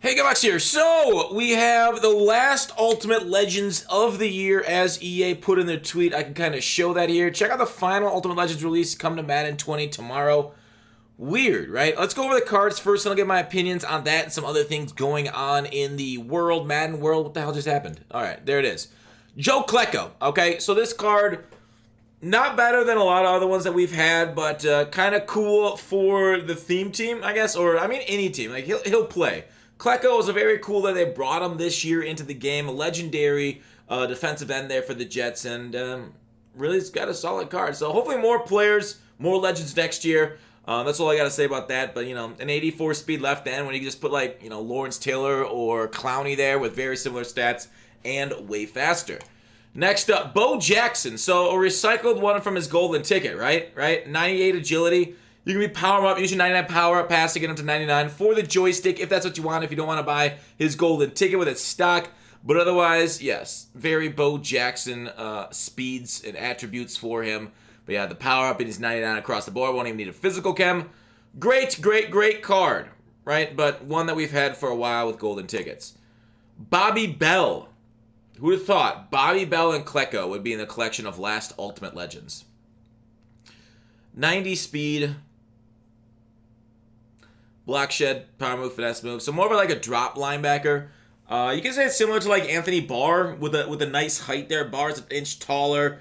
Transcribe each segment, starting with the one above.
Hey, Galaxy here. So, we have the last Ultimate Legends of the year as EA put in their tweet. I can kind of show that here. Check out the final Ultimate Legends release coming to Madden 20 tomorrow. Weird, right? Let's go over the cards first, and I'll get my opinions on that and some other things going on in the world, Madden world. What the hell just happened? All right, there it is. Joe Klecko, okay? So this card, not better than a lot of other ones that we've had, but kind of cool for the theme team, I guess, or, I mean, any team. Like, he'll play. Klecko was a very cool that they brought him this year into the game. A legendary defensive end there for the Jets, and really has got a solid card. So hopefully more players, more legends next year. That's all I got to say about that. But, you know, an 84 speed left end when you can just put, like, you know, Lawrence Taylor or Clowney there with very similar stats and way faster. Next up, Bo Jackson. So a recycled one from his golden ticket, right? 98 agility. You can be power him up, using 99 power up pass to get him to 99 for the joystick if that's what you want, if you don't want to buy his golden ticket with its stock. But otherwise, yes, very Bo Jackson speeds and attributes for him. But yeah, the power up and he's 99 across the board. Won't even need a physical chem. Great card, right? But one that we've had for a while with golden tickets. Bobby Bell. Who would have thought Bobby Bell and Klecko would be in the collection of last Ultimate Legends? 90 speed. Block shed, power move, finesse move. So more of like a drop linebacker. You can say it's similar to like Anthony Barr with a nice height there. Barr's an inch taller,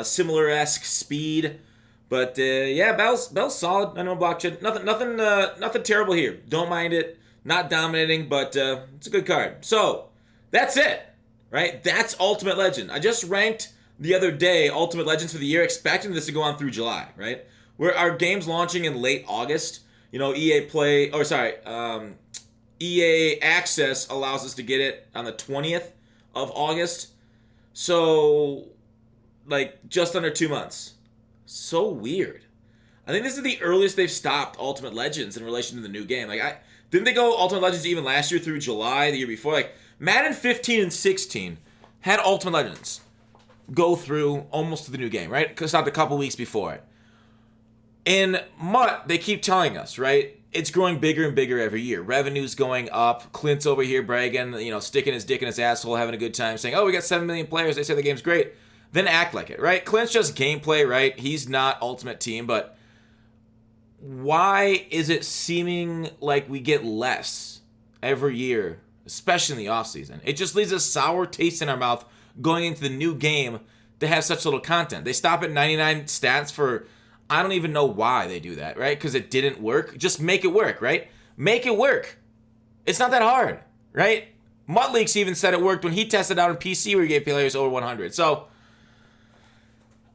similar-esque speed. But yeah, Bell's solid. I know block shed. Nothing terrible here. Don't mind it. Not dominating, but it's a good card. So that's it, right? That's Ultimate Legend. I just ranked the other day Ultimate Legends for the year, expecting this to go on through July, right? Where our game's launching in late August. You know, EA Access allows us to get it on the 20th of August. So, like, just under 2 months. So weird. I think this is the earliest they've stopped Ultimate Legends in relation to the new game. Like, didn't they go Ultimate Legends even last year through July, the year before? Like, Madden 15 and 16 had Ultimate Legends go through almost to the new game, right? Because stopped a couple weeks before it. In MUT, they keep telling us, right? It's growing bigger and bigger every year. Revenue's going up. Clint's over here bragging, you know, sticking his dick in his asshole, having a good time, saying, oh, we got 7 million players. They say the game's great. Then act like it, right? Clint's just gameplay, right? He's not Ultimate Team, but why is it seeming like we get less every year, especially in the offseason? It just leaves a sour taste in our mouth going into the new game to have such little content. They stop at 99 stats for... I don't even know why they do that, right? Because it didn't work. Just make it work, right? Make it work. It's not that hard, right? Mudleaks even said it worked when he tested out on PC where he gave players over 100. So,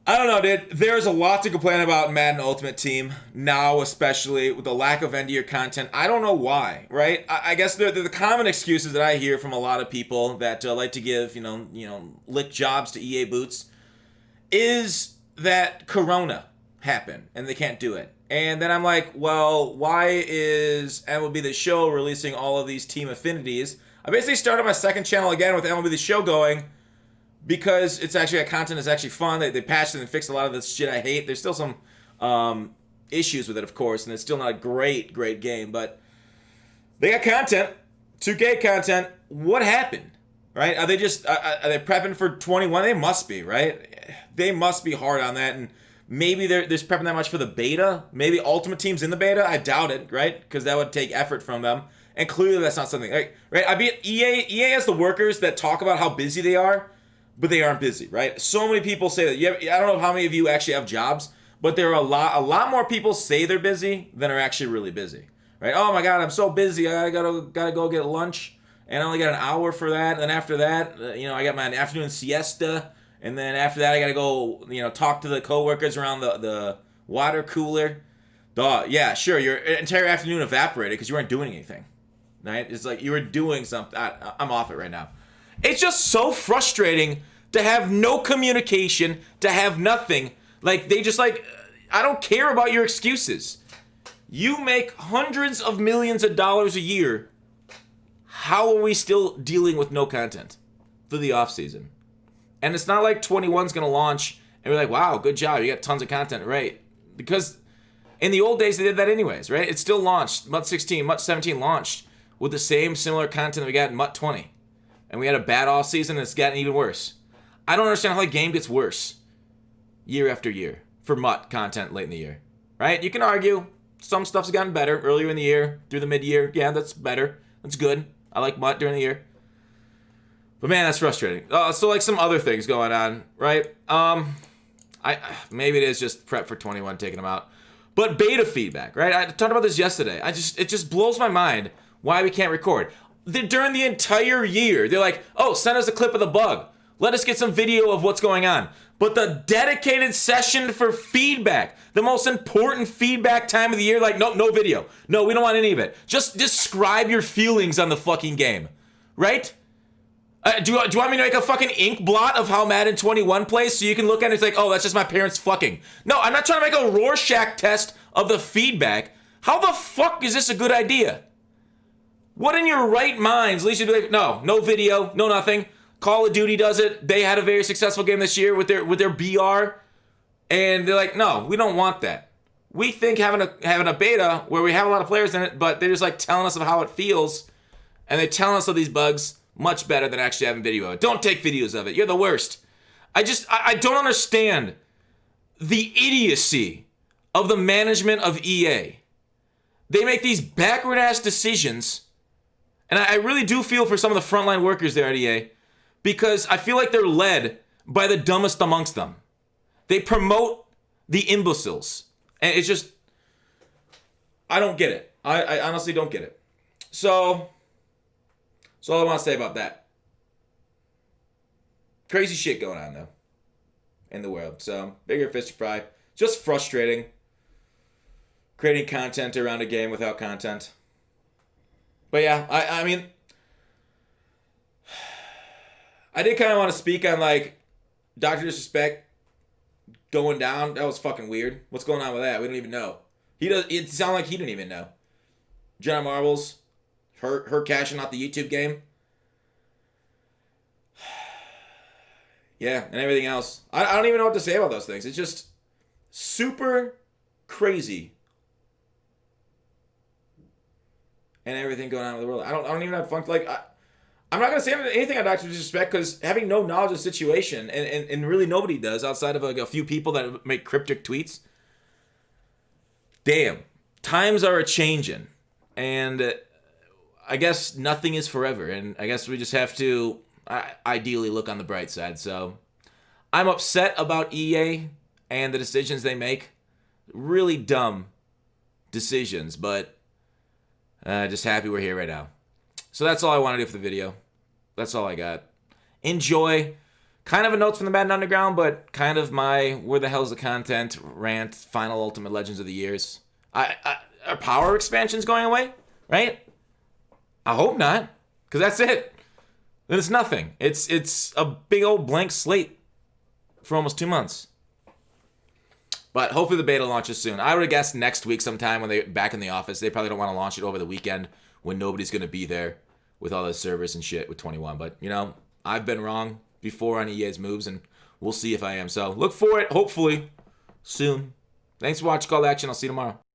I don't know, dude. There's a lot to complain about Madden Ultimate Team now, especially with the lack of end-of-year content. I don't know why, right? I guess the common excuses that I hear from a lot of people that like to give, you know, lick jobs to EA Boots is that Corona happen and they can't do it. And then I'm like, well, why is MLB The Show releasing all of these team affinities? I basically started my second channel again with MLB The Show going because it's actually content is actually fun. They patched it and fixed a lot of this shit I hate. There's still some issues with it, of course, and it's still not a great game, but they got content, 2K content. What happened, right? Are they prepping for 21? They must be, right? They must be hard on that, and maybe they're prepping that much for the beta. Maybe Ultimate Team's in the beta. I doubt it, right? Because that would take effort from them. And clearly that's not something, right? I mean, EA has the workers that talk about how busy they are, but they aren't busy, right? So many people say that. I don't know how many of you actually have jobs, but there are a lot more people say they're busy than are actually really busy, right? Oh my God, I'm so busy. I gotta go get lunch, and I only got an hour for that. And then after that, I got my afternoon siesta. And then after that, I gotta go, talk to the coworkers around the water cooler. Yeah, sure, your entire afternoon evaporated because you weren't doing anything, right? It's like you were doing something. I'm off it right now. It's just so frustrating to have no communication, to have nothing. Like, they just I don't care about your excuses. You make hundreds of millions of dollars a year. How are we still dealing with no content through the off season? And it's not like 21's going to launch and we're like, wow, good job. You got tons of content, right? Because in the old days, they did that anyways, right? It still launched. MUT 16, MUT 17 launched with the same similar content that we got in MUT 20. And we had a bad off season and it's gotten even worse. I don't understand how the game gets worse year after year for MUT content late in the year. Right? You can argue some stuff's gotten better earlier in the year, through the mid-year. Yeah, that's better. That's good. I like MUT during the year. But man, that's frustrating. So like some other things going on, right? Maybe it is just prep for 21 taking them out. But beta feedback, right? I talked about this yesterday. It just blows my mind why we can't record. During the entire year, they're like, oh, send us a clip of the bug. Let us get some video of what's going on. But the dedicated session for feedback, the most important feedback time of the year, like, no video. No, we don't want any of it. Just describe your feelings on the fucking game, right? Do you want me to make a fucking ink blot of how Madden 21 plays so you can look at it and it's like, oh, that's just my parents fucking? No, I'm not trying to make a Rorschach test of the feedback. How the fuck is this a good idea? What in your right minds leads you to be like, no video, no nothing. Call of Duty does it. They had a very successful game this year with their BR. And they're like, no, we don't want that. We think having a beta where we have a lot of players in it, but they're just like telling us of how it feels. And they're telling us of these bugs much better than actually having video of it. Don't take videos of it. You're the worst. I don't understand the idiocy of the management of EA. They make these backward-ass decisions. And I really do feel for some of the frontline workers there at EA. Because I feel like they're led by the dumbest amongst them. They promote the imbeciles. And it's just, I don't get it. I honestly don't get it. So, that's all I want to say about that. Crazy shit going on, though, in the world. So, bigger fish to fry. Just frustrating. Creating content around a game without content. But yeah, I mean, I did kind of want to speak on, like, Dr. Disrespect going down. That was fucking weird. What's going on with that? We don't even know. It sounded like he didn't even know. Jenna Marbles, her cashing out the YouTube game. Yeah, and everything else. I don't even know what to say about those things. It's just super crazy. And everything going on with the world. I don't even have fun. Like, I'm not going to say anything on Dr. Disrespect because having no knowledge of the situation, and really nobody does outside of like a few people that make cryptic tweets. Damn. Times are a-changing. And I guess nothing is forever. And I guess we just have to ideally look on the bright side. So I'm upset about EA and the decisions they make. Really dumb decisions, but just happy we're here right now. So that's all I want to do for the video. That's all I got. Enjoy. Kind of a notes from the Madden Underground, but kind of my where the hell's the content rant, final Ultimate Legends of the years. Are power expansions going away? Right? I hope not, because that's it. Then it's nothing. It's a big old blank slate for almost 2 months. But hopefully the beta launches soon. I would have guessed next week sometime when they're back in the office. They probably don't want to launch it over the weekend when nobody's going to be there with all the servers and shit with 21. But, you know, I've been wrong before on EA's moves, and we'll see if I am. So look for it, hopefully, soon. Thanks for watching Call to Action. I'll see you tomorrow.